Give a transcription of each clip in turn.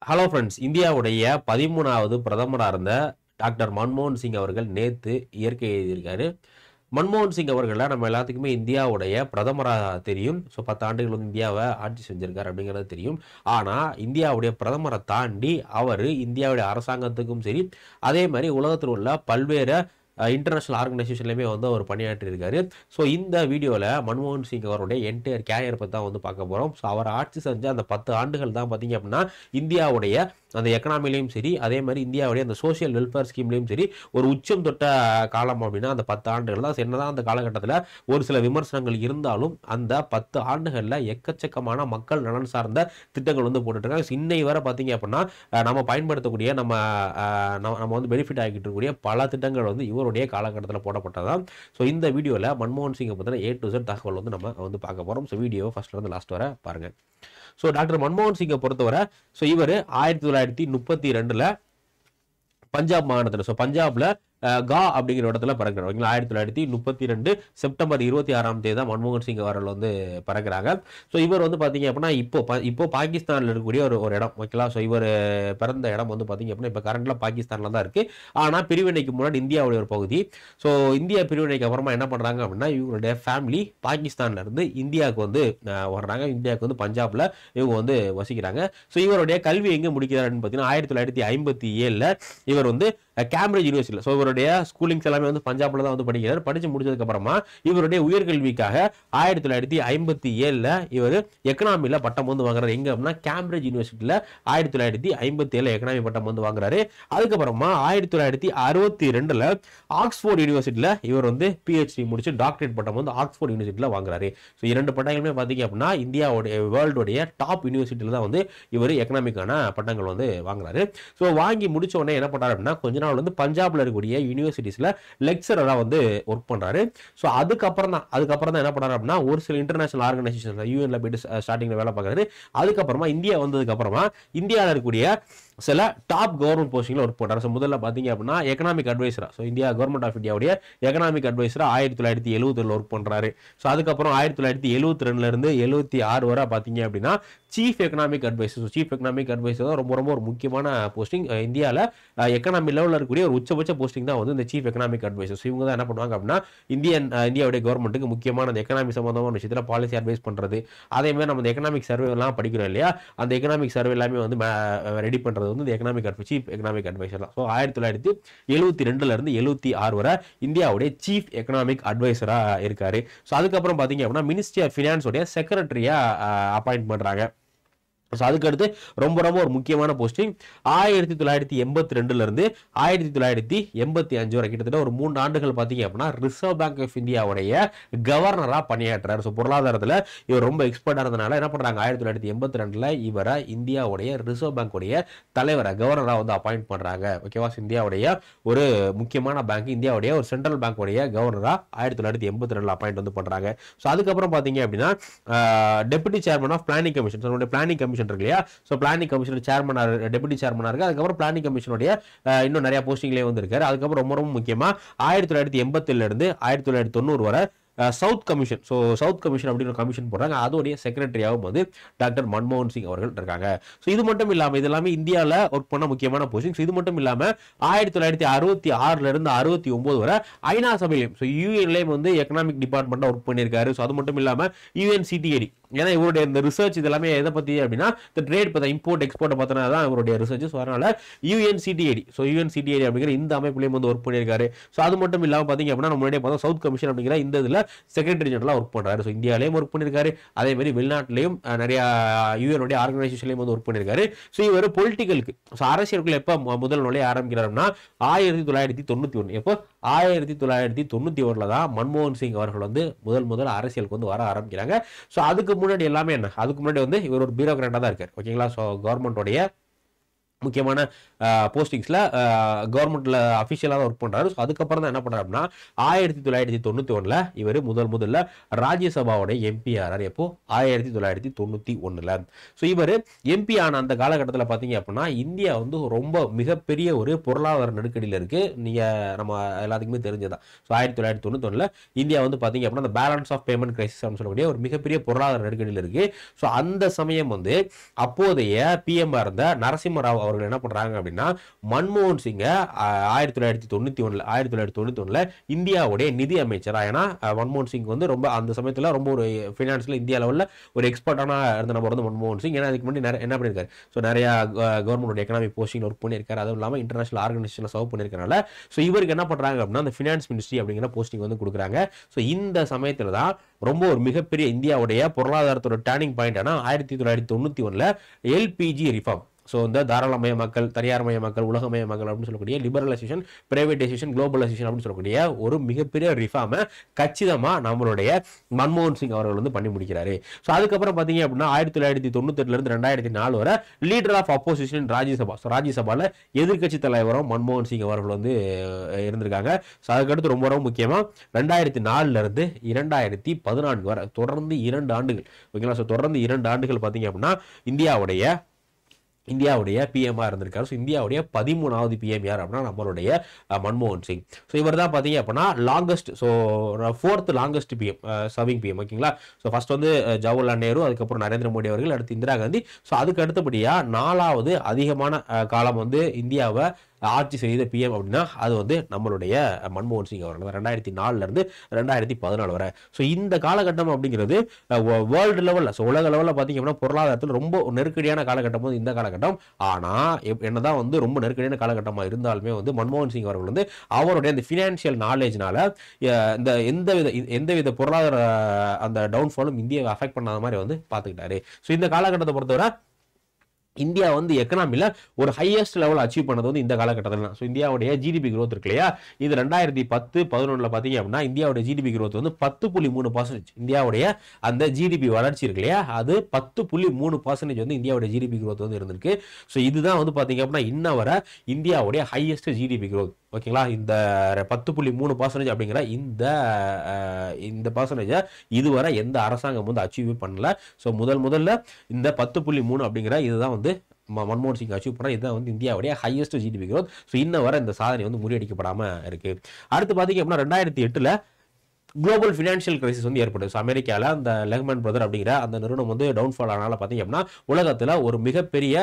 Hello friends, இந்தியாவுடைய 13வது பிரதமராக இருந்த டாக்டர் மன்மோகன் சிங் அவர்கள் நேற்று இயற்கை எழுதியிருக்காரு. மன்மோகன் சிங் அவர்களை நம்ம எல்லாத்துக்குமே இந்தியாவுடைய பிரதமராக தெரியும். 10 ஆண்டுகள் வந்து இந்தியாவை ஆட்சி செஞ்சிருக்காரு அப்படிங்கிறது தெரியும். ஆனால் இந்தியாவுடைய பிரதமரை தாண்டி அவர் இந்தியாவுடைய அரசாங்கத்துக்கும் சரி, அதே மாதிரி உலகத்தில் உள்ள பல்வேறு இன்டர்நேஷனல் ஆர்கனைசேஷன்லையுமே வந்து அவர் பணியாற்றியிருக்காரு. ஸோ இந்த வீடியோவில் மன்மோகன் சிங் அவருடைய என்டையர் கேரியர் பற்றி தான் வந்து பார்க்க போகிறோம். ஸோ அவர் ஆட்சி செஞ்ச அந்த 10 ஆண்டுகள் தான் பார்த்தீங்க அப்படின்னா இந்தியாவுடைய அந்த எக்கனாமிலையும் சரி, அதே மாதிரி இந்தியாவுடைய அந்த சோஷியல் வெல்ஃபேர் ஸ்கீம்லையும் சரி ஒரு உச்சம் தொட்ட காலம் அப்படின்னா அந்த 10 ஆண்டுகள் தான். என்னதான் அந்த காலகட்டத்தில் ஒரு சில விமர்சனங்கள் இருந்தாலும் அந்த 10 ஆண்டுகளில் எக்கச்சக்கமான மக்கள் நலன் சார்ந்த திட்டங்கள் வந்து போட்டுட்ருக்காங்க. இன்னை வரை பார்த்தீங்க அப்படின்னா நம்ம பயன்படுத்தக்கூடிய நம்ம வந்து பெனிஃபிட் ஆகிட்டு இருக்கக்கூடிய பல திட்டங்கள் வந்து இவருடைய காலகட்டத்தில் போடப்பட்டதான். ஸோ இந்த வீடியோவில் மன்மோகன் சிங்கை பற்றின A to Z தகவல் வந்து நம்ம வந்து பார்க்க போகிறோம். ஸோ வீடியோ ஃபர்ஸ்ட்லேருந்து லாஸ்ட் வரை பாருங்கள். ஸோ டாக்டர் மன்மோகன் சிங்கை பொறுத்தவரை இவர் 1932 பஞ்சாப் மாகாணத்தில், பஞ்சாப்ல கா அப்படிங்கிற இடத்துல பிறக்கிறார். 1932 செப்டம்பர் 26ஆம் தேதி தான் மன்மோகன் சிங் அவர்கள் வந்து பிறக்கிறாங்க. ஸோ இவர் வந்து பார்த்தீங்க அப்படின்னா இப்போ பாகிஸ்தானில் இருக்கக்கூடிய ஒரு இடம், ஓகேங்களா. ஸோ இவர் பிறந்த இடம் வந்து பார்த்தீங்க அப்படின்னா இப்போ கரண்டில் பாகிஸ்தானில் தான் இருக்குது. ஆனால் பிரிவினைக்கு முன்னாடி இந்தியாவுடைய ஒரு பகுதி. ஸோ இந்தியா பிரிவினைக்கு அப்புறமா என்ன பண்ணுறாங்க அப்படின்னா இவங்களுடைய ஃபேமிலி பாகிஸ்தான்ல இருந்து இந்தியாவுக்கு வந்து வர்றாங்க. இந்தியாவுக்கு வந்து பஞ்சாப்ல இவங்க வந்து வசிக்கிறாங்க. ஸோ இவருடைய கல்வி எங்கே முடிக்கிறாருன்னு பார்த்தீங்கன்னா 1957 இவர் வந்து கேம்பிரிட்ஜ் யூனிவர்சிட்டியில், ஸோ இவருடைய ஸ்கூலிங்ஸ் எல்லாமே வந்து பஞ்சாப்ல தான் வந்து படிக்கிறார். படித்து முடிச்சதுக்கு அப்புறமா இவருடைய உயர்கல்விக்காக 1957 இவர் எக்கனாமியில் பட்டம் வந்து வாங்குறாரு. எங்க அப்படின்னா கேம்பிரிட்ஜ் யூனிவர்சிட்டியில் 1957 எக்கனாமி பட்டம் வந்து வாங்குறாரு. அதுக்கப்புறமா 1962 ஆக்ஸ்போர்ட் யூனிவர்சிட்டியில் இவர் வந்து PhD முடிச்சு டாக்டரேட் பட்டம் வந்து ஆக்ஸ்போர்ட் யூனிவர்சிட்டியில் வாங்குறாரு. ஸோ 2 பட்டங்களுமே பார்த்தீங்க அப்படின்னா இந்தியாவுடைய வேர்ல்டுடைய டாப் யூனிவர்சிட்டியில் தான் வந்து இவர் எக்கனாமிக்கான பட்டங்கள் வந்து வாங்குறாரு. ஸோ வாங்கி முடிச்ச உடனே என்ன பண்றாரு அப்படின்னா கொஞ்ச நாள் வந்து பஞ்சாப்ல இருக்கக்கூடிய யூனிவர்சிட்டிஸ்ல லெக்சரரா வந்து ஒர்க் பண்றாரு. ஸோ அதுக்கப்புறம் தான் என்ன பண்றாரு அப்படின்னா ஒரு சில இன்டர்நேஷனல் ஆர்கனைசேஷன் யூஎன்ல போயிட்டு ஸ்டார்டிங்ல வேலை பார்க்கறாரு. அதுக்கப்புறமா இந்தியா வந்ததுக்கு அப்புறமா இந்தியாவில் இருக்கக்கூடிய சில டாப் கவர்மெண்ட் போஸ்டிங்ல ஒர்க் பண்றாரு. ஸோ முதல்ல பார்த்தீங்க அப்படின்னா எக்கனாமிக் அட்வைசரா, ஸோ இந்தியா கவர்மெண்ட் ஆஃப் இந்தியாவுடைய எக்கனாமிக் அட்வைசரா 1970 ஒர்க் பண்றாரு. ஸோ அதுக்கப்புறம் 1972 இருந்து 76 வரை பார்த்தீங்க அப்படின்னா chief economic advisor. Chief economic advisor தான் ரொம்ப ரொம்ப ஒரு முக்கியமான போஸ்டிங். இந்தியாவில் எக்கனாமி லெவலில் இருக்கக்கூடிய ஒரு உச்சபட்ச போஸ்டிங் தான் வந்து இந்த சீஃப் எக்கனாமிக் அட்வைசர். இவங்க தான் என்ன பண்ணுவாங்க அப்படின்னா இந்தியாவுடைய கவர்மெண்ட்டுக்கு முக்கியமான அந்த எக்கனாமிக் சம்பந்தமான விஷயத்தில் பாலிசி அட்வைஸ் பண்றது. அதே மாதிரி நம்ம இந்த எக்கனாமிக் சர்வே எல்லாம் படிக்கிறோம் இல்லையா, அந்த எக்கனாமிக் சர்வே எல்லாமே வந்து ரெடி பண்றது வந்து இந்த எக்கனாமிக் சீஃப் எக்கனாமிக் அட்வைசர் தான். ஸோ 1972 இருந்து 76 வரை இந்தியாவுடைய சீஃப் எக்கனாமிக் அட்வைசரா இருக்காரு. ஸோ அதுக்கப்புறம் பார்த்தீங்க அப்படின்னா மினிஸ்ட்ரி ஆஃப் ஃபினான்ஸ் உடைய செக்ரட்டரியா அப்பாயிண்ட் பண்றாங்க. ஸோ அதுக்கடுத்து ரொம்ப ரொம்ப ஒரு முக்கியமான போஸ்டிங் 1982 இருந்து 1985 வரை கிட்டத்தட்ட ஒரு 3 ஆண்டுகள் பார்த்தீங்க அப்படின்னா ரிசர்வ் பேங்க் ஆஃப் இந்தியாவுடைய கவர்னரா பணியாற்றுறாரு. ஸோ பொருளாதாரத்தில் இவர் ரொம்ப எக்ஸ்பர்ட்டா இருந்தனால என்ன பண்றாங்க 1982 இவரை இந்தியாவுடைய ரிசர்வ் பேங்க் உடைய தலைவரை கவர்னரா வந்து அப்பாயிண்ட் பண்றாங்க. ஓகேவா. இந்தியாவுடைய ஒரு முக்கியமான பேங்க், இந்தியாவுடைய ஒரு சென்ட்ரல் பேங்க் உடைய கவர்னரா 1982 அப்பாயிண்ட் வந்து பண்றாங்க. ஸோ அதுக்கப்புறம் பார்த்தீங்க அப்படின்னா deputy chairman of planning commission, planning commission இருக்கு இல்லையா. சோ பிளானிங் கமிஷன் சேர்மனா, டெபுட்டி சேர்மனா இருக்கு. அதுக்கப்புறம் பிளானிங் கமிஷனுடைய இன்னும் நிறைய போஸ்டிங்லயே வந்து இருக்காரு. அதுக்கப்புறம் ரொம்ப ரொம்ப முக்கியமா 1987 இருந்து 1990 வரை south commission, so south commission அப்படின்னு கமிஷன் போடுறாங்க. அதோடைய செக்ரட்டரியாகவும் வந்து டாக்டர் மன்மோகன் சிங் அவர்கள் இருக்காங்க. ஸோ இது மட்டும் இல்லாமல் இது எல்லாமே இந்தியாவில் ஒர்க் பண்ண முக்கியமான போஸ்டிங். இது மட்டும் இல்லாமல் 1966 இருந்து 69 வரை ஐநா சபையிலையும், ஸோ யூஎன்லையும் வந்து எக்கனாமிக் டிபார்ட்மெண்ட்டாக ஒர்க் பண்ணியிருக்காரு. ஸோ அது மட்டும் இல்லாமல் UNCTAD, ஏன்னா இவருடைய இந்த ரிசர்ச் இது எல்லாமே எதை பற்றி அப்படின்னா இந்த ட்ரேட் பற்றி இம்போர்ட் எக்ஸ்போர்ட்டை பார்த்தனா தான் இவருடைய ரிசர்ச். ஸோ அதனால UNCTAD, ஸோ UNCTAD அப்படிங்கிற இந்த அமைப்புலையும் வந்து ஒர்க் பண்ணியிருக்காரு. ஸோ அது மட்டும் இல்லாமல் பார்த்தீங்க அப்படின்னா நம்ம முன்னாடியே பார்த்தா சவுத் கமிஷன் அப்படிங்கிற இந்த இதில் செக்ரட்டரி ஜெனரலா ஒர்க் பண்றாரு. ஸோ இந்தியாவிலையும் ஒர்க் பண்ணியிருக்காரு, அதே மாதிரி வெளிநாட்டிலையும் நிறைய யூஎனுடைய ஆர்கனைசேஷன்லையும் வந்து ஒர்க் பண்ணியிருக்காரு. ஸோ இவர் பொலிட்டிக்கலுக்கு, ஸோ அரசியலுக்குள்ள எப்போ முதல் நுழைய ஆரம்பிக்கிறாருன்னா 1991. எப்போ 1991 தான் மன்மோகன் சிங் அவர்கள் வந்து முதல் அரசியலுக்கு வந்து வர ஆரம்பிக்கிறாங்க. ஸோ அதுக்கு முன்னாடி எல்லாமே என்ன, அதுக்கு முன்னாடி வந்து இவர் ஒரு பியூரோக்ராட்டா தான் இருக்காரு. ஓகேங்களா. ஸோ கவர்மெண்டோடைய முக்கியமான போஸ்டிங்ஸில் கவர்மெண்ட்டில் அஃபிஷியலாக தான் ஒர்க் பண்ணுறாரு. ஸோ அதுக்கப்புறம் தான் என்ன பண்ணுறாரு அப்படின்னா 1991 இவர் முதல்ல ராஜ்யசபாவோட எம்பி ஆகிறார். எப்போ 1991. ஸோ இவர் எம்பி ஆன அந்த காலகட்டத்தில் பார்த்தீங்க அப்படின்னா இந்தியா வந்து ரொம்ப மிகப்பெரிய ஒரு பொருளாதார நெருக்கடியில் இருக்குது. நம்ம எல்லாத்துக்குமே தெரிஞ்சதான். ஸோ 1991 இந்தியா வந்து பார்த்தீங்க அப்படின்னா அந்த பேலன்ஸ் ஆஃப் பேமெண்ட் கிரைசிஸ் அப்படின்னு சொல்லக்கூடிய ஒரு மிகப்பெரிய பொருளாதார நெருக்கடியில் இருக்குது. ஸோ அந்த சமயம் வந்து அப்போதைய பிஎம் இருந்த நரசிம்மராவ் அவர்கள் என்ன பண்றாங்க அப்படின்னா மன்மோகன் சிங்கை 1991 இந்தியாவுடைய நிதி அமைச்சரா, ஏன்னா மன்மோகன் சிங் வந்து ரொம்ப அந்த சமயத்தில் ரொம்ப ஒரு ஃபினான்ஸில் இந்தியா லெவலில் ஒரு எக்ஸ்பர்ட்டான இருந்த நபர் வந்து மன்மோகன் சிங். ஏன்னா அதுக்கு முன்னாடி என்ன பண்ணியிருக்காரு, ஸோ நிறைய கவர்மெண்டோட எக்கனாமிக் போஸ்டிங் ஒர்க் பண்ணியிருக்காரு. அதுவும் இல்லாமல் இன்டர்நேஷனல் ஆர்கனைசேஷனில் சர்வ் பண்ணியிருக்கனால ஸோ இவருக்கு என்ன பண்ணுறாங்க அப்படின்னா அந்த ஃபினான்ஸ் மினிஸ்ட்ரி அப்படிங்கிற போஸ்டிங் வந்து கொடுக்குறாங்க. ஸோ இந்த சமயத்தில் தான் ரொம்ப ஒரு மிகப்பெரிய இந்தியாவுடைய பொருளாதாரத்தோட டர்னிங் பாயிண்ட் ஆனால் 1991 எல்பிஜி ரிஃபார்ம். ஸோ இந்த தாராளமய மக்கள், தனியார்மய மக்கள், உலகமய மக்கள் அப்படின்னு சொல்லக்கூடிய லிபரலைசேஷன், பிரைவேடைசேஷன், குளோபலைசேஷன் அப்படின்னு சொல்லக்கூடிய ஒரு மிகப்பெரிய ரிஃபார்மை கச்சிதமாக நம்மளுடைய மன்மோகன் சிங் அவர்கள் வந்து பண்ணி முடிக்கிறாரு. ஸோ அதுக்கப்புறம் பார்த்தீங்க அப்படின்னா 1998 2004 வரை leader of opposition Rajya Sabha. So ராஜ்யசபாவில் எதிர்கட்சி தலைவரும் மன்மோகன் சிங் அவர்கள் வந்து இருந்திருக்காங்க. ஸோ அதுக்கடுத்து ரொம்ப ரொம்ப முக்கியமாக 2004 2014 வரை தொடர்ந்து 2 ஆண்டுகள், ஓகேங்களா. ஸோ தொடர்ந்து 2 ஆண்டுகள் பார்த்தீங்க அப்படின்னா இந்தியாவுடைய பிஎம்ஆ இருந்திருக்காரு. ஸோ இந்தியாவுடைய 13வது பிஎம் யார் அப்படின்னா நம்மளுடைய மன்மோகன் சிங். ஸோ இவர் தான் பார்த்தீங்க அப்படின்னா longest, so 4th longest PM, serving PM, ஓகேங்களா. ஸோ ஃபர்ஸ்ட் வந்து ஜவஹர்லால் நேரு, அதுக்கப்புறம் நரேந்திர மோடி அவர்கள், அடுத்து இந்திரா காந்தி. ஸோ அதுக்கு அடுத்தபடியாக 4வது அதிகமான காலம் வந்து இந்தியாவை ஆட்சி செய்த பிஎம் அப்படின்னா அது வந்து நம்மளுடைய மன்மோகன் சிங் அவர்கள் 2004 2014 வரை. ஸோ இந்த காலகட்டம் அப்படிங்கிறது வேர்ல்டு லெவலில், ஸோ உலக லெவலில் பார்த்தீங்க அப்படின்னா பொருளாதாரத்தில் ரொம்ப நெருக்கடியான காலகட்டம் வந்து இந்த காலகட்டம். ஆனால் என்னதான் வந்து ரொம்ப நெருக்கடியான காலகட்டமாக இருந்தாலுமே வந்து மன்மோகன் சிங் அவர்கள் வந்து அவருடைய அந்த ஃபினான்ஷியல் நாலேஜ்னால இந்த எந்தவித பொருளாதார அந்த டவுன்ஃபாலும் இந்தியாவை அஃபெக்ட் பண்ணாத மாதிரி வந்து பார்த்துக்கிட்டாரு. ஸோ இந்த காலகட்டத்தை பொறுத்தவரை இந்தியா வந்து எக்கனாமியில் ஒரு ஹையஸ்ட் லெவல் அச்சீவ் பண்ணது வந்து இந்த காலகட்டத்தில் தான். ஸோ இந்தியாவுடைய ஜிடிபி growth இருக்கு இல்லையா, இது 2010-11 பார்த்தீங்க அப்படின்னா இந்தியாவுடைய ஜிடிபி growth வந்து 10.3%. இந்தியாவுடைய அந்த ஜிடிபி வளர்ச்சி இருக்கு இல்லையா, அது 10.3% வந்து இந்தியாவுடைய ஜிடிபி growth வந்து இருந்திருக்கு. ஸோ இதுதான் வந்து பார்த்தீங்க அப்படின்னா இன்ன வரை இந்தியாவுடைய ஹையஸ்ட் ஜிடிபி growth, ஓகேங்களா. இந்த 10.3% அப்படிங்கிற இந்த பர்சன்டேஜை இதுவரை எந்த அரசாங்கம் வந்து அச்சீவ் பண்ணல. ஸோ முதல்ல இந்த 10.3 அப்படிங்கிற இதுதான் வந்து மன்மோகன் சிங் அச்சீவ் பண்ண, இதுதான் வந்து இந்தியாவுடைய ஹையஸ்ட் ஜிடிபி growth. ஸோ இன்ன வரை இந்த சாதனை வந்து முறியடிக்கப்படாமல் இருக்கு. அடுத்து பார்த்தீங்க அப்படின்னா 2008 குளோபல் ஃபினான்ஷியல் கிரைசிஸ் வந்து ஏற்படுது. ஸோ அமெரிக்காவில் அந்த லெஹ்மன் பிரதர் அப்படிங்கிற அந்த நிறுவனம் வந்து டவுன்ஃபால் ஆனால பார்த்தீங்க அப்படின்னா உலகத்தில் ஒரு மிகப்பெரிய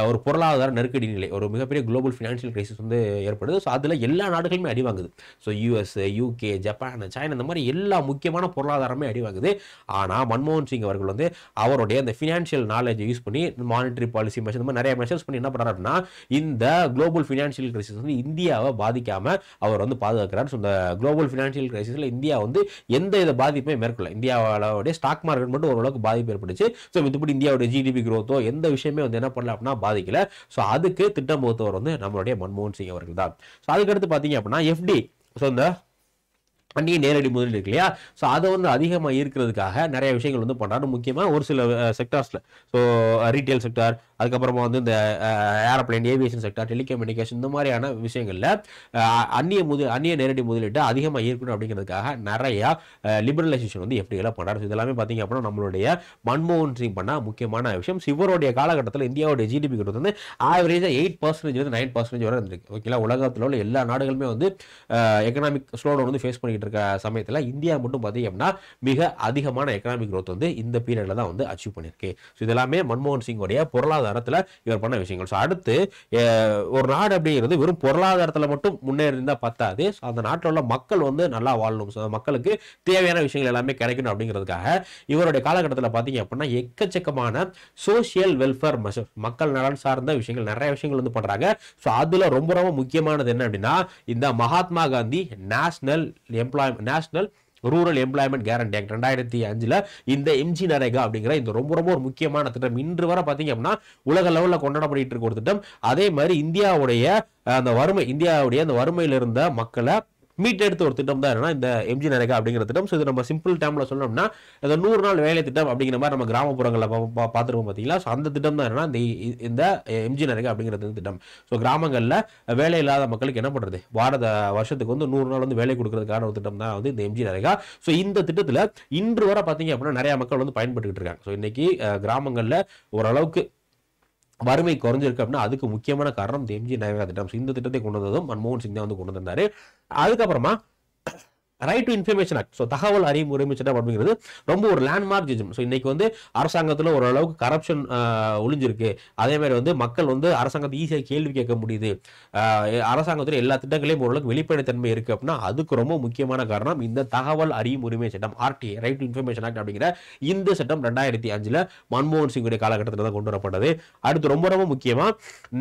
ஒரு பொருளாதார நெருக்கடி நிலை, ஒரு மிகப்பெரிய குளோபல் ஃபினான்ஷியல் கிரைசிஸ் வந்து ஏற்படுது. ஸோ அதில் எல்லா நாடுகளுமே அடி வாங்குது. So US, UK, Japan, China, இந்த மாதிரி எல்லா முக்கியமான பொருளாதாரமே அடி வாங்குது. ஆனால் மன்மோகன் சிங் அவர்கள் வந்து அவருடைய அந்த ஃபினான்ஷியல் நாலேஜை யூஸ் பண்ணி மானிட்டரி பாலிசி மெஷர், இந்த மாதிரி நிறைய மெஷர்ஸ் பண்ணி என்ன பண்ணுறாரு அப்படின்னா இந்த குளோபல் ஃபினான்ஷியல் கிரைசிஸ் வந்து இந்தியாவை பாதிக்காமல் அவர் வந்து பாதுகாக்கிறார். ஸோ இந்த குளோபல் ஃபினான்ஷியல் கிரைசிஸில் இந்தியா வந்து எந்த வித பாதிப்புமே மேற்கொள்ள, இந்தியாவோட ஸ்டாக் மார்க்கெட் மட்டும் ஓரளவுக்கு பாதிப்பு ஏற்பட்டுச்சு. ஸோ மத்தபடி இந்தியாவோட ஜிடிபி growth எந்த விஷயமே வந்து என்ன பண்ணல அப்படின்னா பாதிக்கல. ஸோ அதுக்கு திட்டம் வகுத்தவர் வந்து நம்மளுடைய மன்மோகன் சிங் அவர்கள் தான். ஸோ அதுக்கடுத்து பார்த்தீங்க அப்படின்னா எஃப்டி, ஸோ இந்த அந்நிய நேரடி முதலீடு இருக்கு இல்லையா, ஸோ அதை வந்து அதிகமாக ஈர்க்கிறதுக்காக நிறைய விஷயங்கள் வந்து பண்ணுறாரு. முக்கியமாக ஒரு சில செக்டார்ஸில், ஸோ ரீட்டைல் செக்டார், அதுக்கப்புறமா வந்து இந்த ஏரோப்ளைன், ஏவியேஷன் செக்டார், டெலிகம்யூனிகேஷன், இந்த மாதிரியான விஷயங்களில் அந்நிய நேரடி முதலீட்டை அதிகமாக ஈர்க்கணும் அப்படிங்கிறதுக்காக நிறையா லிபரலைசேஷன் வந்து எப்படியெல்லாம் பண்ணுறாரு. இதெல்லாமே பார்த்தீங்க அப்படின்னா நம்மளுடைய மன்மோகன் சிங் பண்ண முக்கியமான விஷயம். இவருடைய காலகட்டத்தில் இந்தியாவுடைய ஜிடிபி growth வந்து ஆவரேஜாக 8% 9% வரை இருந்திருக்கு, ஓகேங்களா. உலகத்தில் உள்ள எல்லா நாடுகளுமே வந்து எக்கனாமிக் ஸ்லோடவுன் வந்து ஃபேஸ் பண்ணிக்கிட்டு இருக்க சமயத்தில் இந்தியா மட்டும் பார்த்தீங்க அப்படின்னா மிக அதிகமான எக்கனாமிக் growth வந்து இந்த பீரியடில் தான் வந்து அச்சீவ் பண்ணியிருக்கு. ஸோ இதெல்லாமே மன்மோகன் சிங்கோடைய பொருளாதாரத்தில் இவர் பண்ண விஷயங்கள். ஸோ அடுத்து ஒரு நாடு அப்படிங்கிறது வெறும் பொருளாதாரத்தில் மட்டும் முன்னேறி இருந்தால் பத்தாது. ஸோ அந்த நாட்டில் உள்ள மக்கள் வந்து நல்லா வாழணும், ஸோ மக்களுக்கு தேவையான விஷயங்கள் எல்லாமே கிடைக்கணும் அப்படிங்கிறதுக்காக இவருடைய காலகட்டத்தில் பார்த்தீங்க அப்படின்னா எக்கச்சக்கமான சோசியல் வெல்ஃபேர் மெஷர், மக்கள் நலன் சார்ந்த விஷயங்கள், நிறைய விஷயங்கள் வந்து பண்ணுறாங்க. ஸோ அதில் ரொம்ப ரொம்ப முக்கியமானது என்ன அப்படின்னா இந்த Mahatma Gandhi national rural employment guarantee act 2005 இந்த எம்ஜி நரேகா அப்படிங்கிற இந்த ரொம்ப ரொம்ப ஒரு முக்கியமான திட்டம் இன்று வரை பார்த்தீங்க அப்படின்னா உலக லெவலில் கொண்டாடப்பட்டு இருக்க ஒரு திட்டம். அதே மாதிரி இந்தியாவுடைய அந்த வறுமையில் இருந்த மக்களை மீட்டெடுத்த ஒரு திட்டம் தான் இந்த எம்ஜி நரேகா அப்படிங்கிற திட்டம். ஸோ இது நம்ம சிம்பிள் டேர்ம்ல சொல்லணும்னா இந்த 100 நாள் வேலை திட்டம் அப்படிங்கிற மாதிரி நம்ம கிராமப்புறங்களில் பார்த்துருப்போம் பார்த்தீங்களா. ஸோ அந்த திட்டம் தான் இந்த எம்ஜி நரேகா அப்படிங்கிறது திட்டம். ஸோ கிராமங்களில் வேலை இல்லாத மக்களுக்கு என்ன பண்ணுறது, வருஷத்துக்கு 100 நாள் வேலை கொடுக்கறதுக்கான ஒரு திட்டம் தான் இந்த எம்ஜி நரேகா. ஸோ இந்த திட்டத்தில் இன்று வரை பார்த்தீங்க அப்படின்னா நிறைய மக்கள் பயன்பட்டு இருக்காங்க. ஸோ இன்னைக்கு கிராமங்களில் ஓரளவுக்கு வறுமை குறைஞ்சிருக்கு அப்படின்னா அதுக்கு முக்கியமான காரணம் இந்த எம்ஜி நரேகா திட்டம். இந்த திட்டத்தை கொண்டு வந்ததும் மன்மோகன் சிங் தான் கொண்டு வந்தாரு. அதுக்கப்புறமா right to information act, so தகவல் அறியும் உரிமை சட்டம் அப்படிங்கிறது ரொம்ப ஒரு லேண்ட்மார்க் ஜட்ஜ்மெண்ட். ஸோ இன்னைக்கு அரசாங்கத்தில் ஓரளவுக்கு கரப்ஷன் ஒளிஞ்சிருக்கு. அதே மாதிரி மக்கள் அரசாங்கத்தை ஈஸியாக கேள்வி கேட்க முடியுது. அரசாங்கத்தில் எல்லா திட்டங்களையும் ஓரளவுக்கு வெளிப்படைத்தன்மை இருக்கு அப்படின்னா அதுக்கு ரொம்ப முக்கியமான காரணம் இந்த தகவல் அறியும் உரிமை சட்டம், RTA, right to information act அப்படிங்கிற இந்த சட்டம் 2005 மன்மோகன் சிங்குடைய காலகட்டத்தில் தான் கொண்டு வரப்பட்டது. அடுத்து ரொம்ப ரொம்ப முக்கியமா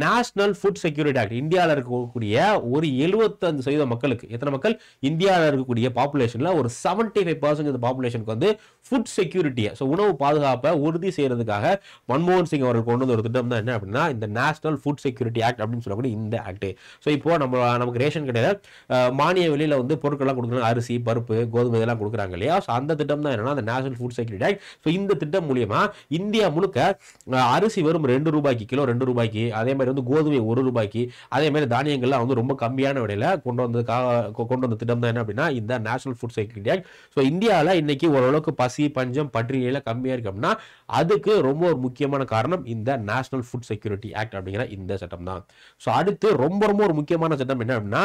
நேஷனல் ஃபுட் செக்யூரிட்டி ஆக்ட். இந்தியாவில் இருக்கக்கூடிய ஒரு 75% மக்களுக்கு, எத்தனை மக்கள், இந்தியாவில் இருக்கக்கூடிய பாப்புலேஷன்ல ஒரு 75% பாப்புலேஷனுக்கு ஃபுட் செக்யூரிட்டியை, உணவு பாதுகாப்பை உறுதி செய்யறதுக்காக மன்மோகன் சிங் அவர்கள் கொண்டு வந்த ஒரு திட்டம் தான் என்ன அப்படின்னா இந்த நேஷனல் ஃபுட் செக்யூரிட்டி ஆக்ட் அப்படின்னு சொல்லக்கூடிய இந்த ஆக்ட். ஸோ இப்போ நமக்கு ரேஷன் கடையில் மானிய விலையில பொருட்கள்லாம் கொடுக்குறாங்க, அரிசி, பருப்பு, கோதுமை இதெல்லாம் கொடுக்குறாங்க இல்லையா. ஸோ அந்த திட்டம் தான் என்னன்னா இந்த national food security act. So இந்த திட்டம் மூலியமா இந்தியா முழுக்க அரிசி வரும் 2 ரூபாய்க்கு கிலோ, 2 ரூபாய்க்கு, அதே மாதிரி கோதுமை 1 ரூபாய்க்கு, அதே மாதிரி தானியங்கள்லாம் ரொம்ப கம்மியான விலையில கொண்டு வந்த திட்டம் தான் என்ன அப்படின்னா இந்த national food security act. So இந்தியாவில் இன்னைக்கு ஓரளவுக்கு பசி, பஞ்சம், பட்டினியில கம்மியா இருக்கு அப்படின்னா அதுக்கு ரொம்ப ஒரு முக்கியமான காரணம் இந்த நேஷனல் ஃபுட் செக்யூரிட்டி ஆக்ட் அப்படிங்கிற இந்த சட்டம் தான். ஸோ அடுத்து ரொம்ப ரொம்ப ஒரு முக்கியமான சட்டம் என்ன அப்படின்னா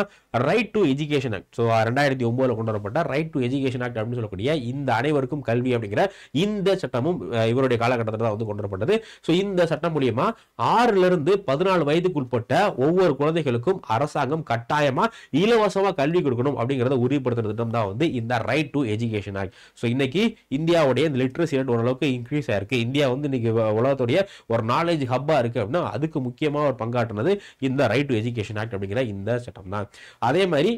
right to education act. So 2009 கொண்டு வரப்பட்ட ரைட் டு எஜுகேஷன் ஆக்ட் அப்படின்னு சொல்லக்கூடிய இந்த அனைவருக்கும் கல்வி அப்படிங்கிற இந்த சட்டமும் இவருடைய காலகட்டத்தில் தான் கொண்டு வரப்பட்டது. ஸோ இந்த சட்டம் மூலியமா 6 இருந்து 14 வயதுக்குட்பட்ட ஒவ்வொரு குழந்தைகளுக்கும் அரசாங்கம் கட்டாயமா இலவசமா கல்வி கொடுக்கணும் அப்படிங்கறத உறுதிப்படுத்துற திட்டம் தான் இந்த right to education act. So இன்னைக்கு இந்தியாவுடைய இந்த லிட்ரஸி ரேட் ஓரளவுக்கு இன்க்ரீஸ் ஆயிருக்கு. இந்தியா இன்னைக்கு உலகத்துடைய ஒரு நாலேஜ் ஹப்பா இருக்கு அப்படின்னா அதுக்கு முக்கியமா ஒரு பங்காற்றுனது இந்த ரைட் டு எஜுகேஷன் ஆக்ட் அப்படிங்கிற இந்த சட்டம் தான். அதே மாதிரி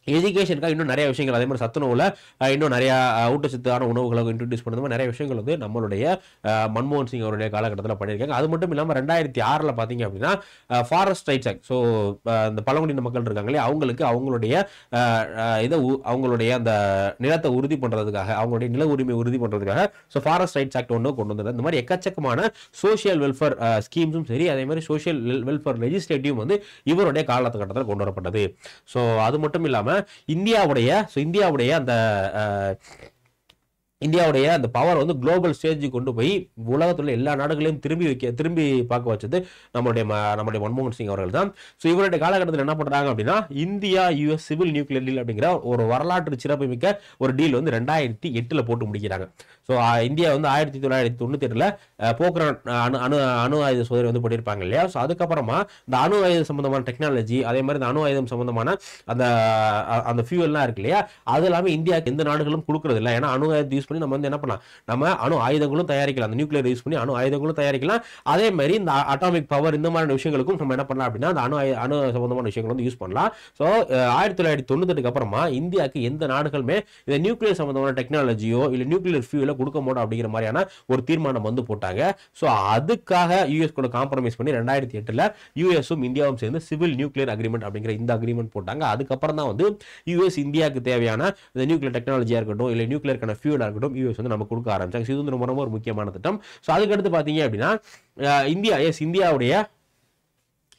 எஜுகேஷனுக்காக இன்னும் நிறைய விஷயங்கள், அதே மாதிரி சத்துணவுல இன்னும் நிறைய ஊட்டச்சத்தான உணவுகளை இன்ட்ரோடியூஸ் பண்ணுறது நிறைய விஷயங்கள் நம்மளுடைய மன்மோகன் சிங் அவருடைய காலகட்டத்தில் பண்ணியிருக்காங்க. அது மட்டும் இல்லாமல் 2006 பார்த்தீங்க அப்படின்னா ஃபாரஸ்ட் ரைட்ஸ் ஆக்ட். ஸோ இந்த பழங்குடியின மக்கள் இருக்காங்களே அவங்களுக்கு அவங்களுடைய அவங்களுடைய அந்த நிலத்தை உறுதி பண்ணுறதுக்காக, அவங்களுடைய நில உரிமை உறுதி பண்ணுறதுக்காக ஸோ ஃபாரஸ்ட் ரைட்ஸ் ஆக்ட் ஒன்று கொண்டு வந்தது. இந்த மாதிரி எக்கச்சக்கமான சோஷியல் வெல்ஃபேர் ஸ்கீம்ஸும் சரி, அதே மாதிரி சோஷியல் வெல்ஃபேர் லெஜிஸ்லேட்டிவ் இவருடைய காலகட்டத்தில் கொண்டு வரப்பட்டது. ஸோ அது மட்டும் இல்லாமல் இந்தியாவுடைய அந்த பவர் குளோபல் ஸ்டேஜுக்கு கொண்டு போய் உலகத்துல எல்லா நாடுகளையும் திரும்பி பார்க்க வச்சது நம்மளுடைய மன்மோகன் சிங் அவர்கள் தான். ஸோ இவருடைய காலகட்டத்தில் என்ன பண்றாங்க அப்படின்னா India US civil nuclear deal அப்படிங்கிற ஒரு வரலாற்று சிறப்புமிக்க ஒரு டீல் 2008 போட்டு முடிக்கிறாங்க. ஸோ இந்தியா 1998 போக்ரான் அணு ஆயுத சோதனை பண்ணியிருப்பாங்க இல்லையா. ஸோ அதுக்கப்புறமா இந்த அணு ஆயுத சம்பந்தமான டெக்னாலஜி, அதே மாதிரி இந்த அணு ஆயுதம் சம்பந்தமான அந்த ஃபியூவல்லாம் இருக்கு இல்லையா, அது எல்லாமே இந்தியாவுக்கு எந்த நாடுகளும் கொடுக்கறது இல்லை. ஏன்னா அணு ஆயுதத்தை யூஸ் பண்ணி நம்ம என்ன பண்ணலாம், நம்ம அணு ஆயுதங்களும் தயாரிக்கலாம், அந்த நியூக்ளியர் யூஸ் பண்ணி அணு ஆயுதங்களும் தயாரிக்கலாம். அதே மாதிரி இந்த அட்டாமிக் பவர் இந்த மாதிரி விஷயங்களுக்கும் நம்ம என்ன பண்ணலாம் அப்படின்னா அந்த அணு சம்பந்தமான விஷயங்கள் யூஸ் பண்ணலாம். ஸோ 1998 அப்புறமா இந்தியாவுக்கு எந்த நாடுகளுமே இந்த நியூக்ளியர் சம்பந்தமான டெக்னாலஜியோ இல்ல நியூக்ளியர் ஃபியூல கொடுக்க மாட்டோம் அப்படிங்கிற மாதிரியான ஒரு தீர்மானம் போட்டாங்க. ஸோ அதுக்காக யூஎஸ் கூட காம்ப்ரமைஸ் பண்ணி 2008 யூஎஸும் இந்தியாவும் சேர்ந்து சிவில் நியூக்ளியர் அக்ரிமெண்ட் அப்படிங்கிற இந்த அக்ரிமெண்ட் போட்டாங்க. அதுக்கப்புறம் தான் யூஎஸ் இந்தியாவுக்கு தேவையான இந்த நியூக்ளியர் டெக்னாலஜியா இருக்கட்டும் இல்ல நியூக்ளியர் ஃபியூலா இருக்கட்டும் யூஎஸ் நம்ம கொடுக்க ஆரம்பிச்சாங்க. இது ரொம்ப ஒரு முக்கியமான திட்டம். ஸோ அதுக்கடுத்து பாத்தீங்க அப்படின்னா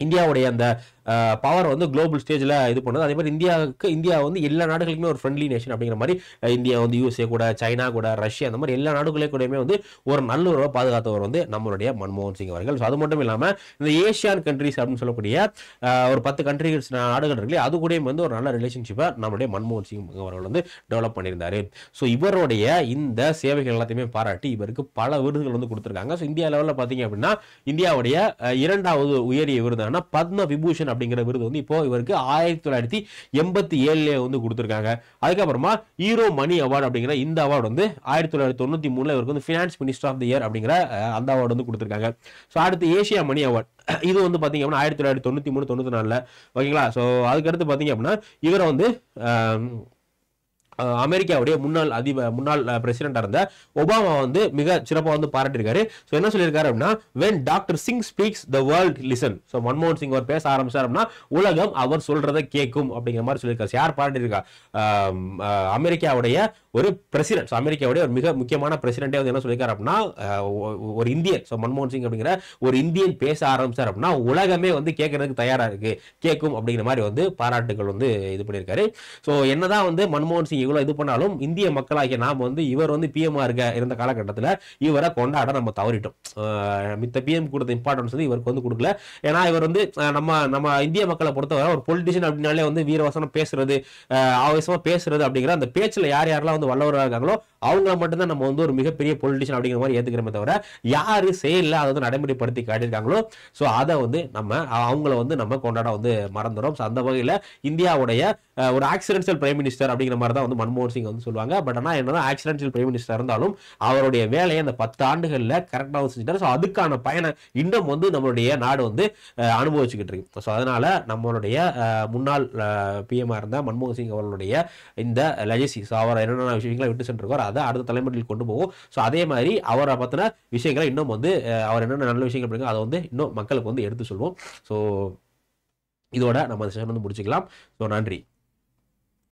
இந்தியாவுடைய அந்த பவர் குளோபல் ஸ்டேஜ்ல இது பண்ணுது. அதே மாதிரி இந்தியா எல்லா நாடுகளுக்குமே ஒரு ஃப்ரெண்ட்லி நேஷன் அப்படிங்கிற மாதிரி இந்தியா USA கூட, சைனா கூட, ரஷ்யா அந்த மாதிரி எல்லா நாடுகளே கூடயுமே ஒரு நல்ல உறவை பாதுகாத்தவர் நம்மளுடைய மன்மோகன் சிங் அவர்கள். ஸோ அது மட்டும் இல்லாம இந்த ஏசியான் கண்ட்ரிஸ் அப்படின்னு சொல்லக்கூடிய ஒரு 10 கண்ட்ரிஸ் நாடுகள் இருக்கு, அது கூட ஒரு நல்ல ரிலேஷன்ஷிப்பை நம்மளுடைய மன்மோகன் சிங் அவர்கள் டெவலப் பண்ணியிருந்தாரு. ஸோ இவருடைய இந்த சேவைகள் எல்லாத்தையுமே பாராட்டி இவருக்கு பல விருதுகள் கொடுத்திருக்காங்க. ஸோ இந்தியா லெவலில் பார்த்தீங்க அப்படின்னா இந்தியாவுடைய 2வது உயரிய விருதான பத்ம விபூஷன் அப்படிங்கிற விருது இப்போ இவருக்கு 1987 கொடுத்திருக்காங்க. அதுக்கப்புறமா ஹீரோ மணி அவார்டு அப்படிங்கிற இந்த அவார்டு 1993 இவருக்கு finance minister of the year அப்படிங்கிற அந்த அவார்டு கொடுத்திருக்காங்க. ஸோ அடுத்து ஏசியா மணி அவார்டு இது பாத்தீங்க அப்படின்னா 1993-94 ஓகேங்களா. ஸோ அதுக்கடுத்து பாத்தீங்க அப்படின்னா இவரை அமெரிக்காவுடைய முன்னாள் பிரசிடென்டா இருந்த ஒபாமா வந்து மிக சிறப்பாக வந்து பாராட்டியிருக்காரு. ஸோ என்ன சொல்லியிருக்காரு அப்படின்னா, when doctor Singh speaks the world listen. So மன்மோகன் சிங் அவர் பேச ஆரம்பிச்சார் அப்படின்னா உலகம் அவர் சொல்றதை கேட்கும் அப்படிங்கிற மாதிரி சொல்லியிருக்காரு. யார் பாராட்டியிருக்கா? அமெரிக்காவுடைய ஒரு பிரசிடென்ட், அமெரிக்காவுடைய ஒரு மிக முக்கியமான பிரசிடென்டே வந்து என்ன சொல்லியிருக்காரு அப்படின்னா, ஒரு இந்தியன், மன்மோகன் சிங் அப்படிங்கிற ஒரு இந்தியன் பேச ஆரம்பிச்சார் அப்படின்னா உலகமே வந்து கேட்கறதுக்கு தயாரா இருக்கு, கேட்கும் அப்படிங்கிற மாதிரி வந்து பாராட்டுகள் வந்து இது பண்ணியிருக்காரு. ஸோ என்னதான் வந்து மன்மோகன் சிங் இவ்வளவு இது பண்ணாலும் இந்திய மக்களாகிய நாம் வந்து இவர் வந்து பிஎம்ஆ இருந்த காலகட்டத்தில் இவரை கொண்டாட நம்ம தவறிட்டோம். மித்த பிஎம் கொடுத்த இம்பார்ட்டன்ஸ் வந்து இவருக்கு வந்து கொடுக்கல. ஏன்னா இவர் வந்து நம்ம இந்திய மக்களை பொறுத்தவரை ஒரு பொலிட்டிஷியன் அப்படின்னாலே வந்து வீரவசனம் பேசுறது, ஆவேசமா பேசுறது அப்படிங்கிற அந்த பேச்சுல யாரெல்லாம் வந்து வல்லவராக இருக்காங்களோ அவங்கள மட்டும்தான் நம்ம வந்து ஒரு மிகப்பெரிய பொலிட்டிஷியன் அப்படிங்கிற மாதிரி ஏத்துக்கிறோமே தவிர யாரு செயல்ல அதை வந்து நடைமுறைப்படுத்தி காட்டியிருக்காங்களோ ஸோ அதை வந்து அவங்கள வந்து நம்ம கொண்டாட வந்து மறந்துடும். அந்த வகையில் இந்தியாவுடைய ஒரு ஆக்சிடென்ஷியல் பிரைம் மினிஸ்டர் அப்படிங்கிற மாதிரி தான் வந்து மன்மோகன் சிங் வந்து சொல்லுவாங்க. பட் ஆனால் என்னதான் ஆக்சிடென்ஷியல் பிரைம் மினிஸ்டர் இருந்தாலும் அவருடைய வேலையை அந்த 10 ஆண்டுகளில் கரெக்டாக வந்து செஞ்சுட்டாரு. ஸோ அதுக்கான பயனை இன்னும் வந்து நம்மளுடைய நாடு வந்து அனுபவிச்சுக்கிட்டு இருக்கு. ஸோ அதனால நம்மளுடைய முன்னாள் பிஎம்ஆ இருந்த மன்மோகன் சிங் அவர்களுடைய இந்த லெகசி, ஸோ அவர் என்னென்ன விஷயங்களை விட்டு சென்றிருக்காரோ அதை அடுத்த தலைமுறையில் கொண்டு போவோம். ஸோ அதே மாதிரி அவரை பற்றின விஷயங்களை இன்னும் வந்து அவர் என்னென்ன நல்ல விஷயங்கள் பண்ணுங்க அதை வந்து இன்னும் மக்களுக்கு வந்து எடுத்து சொல்வோம். ஸோ இதோட நம்ம செஷன் வந்து முடிச்சுக்கலாம். ஸோ நன்றி.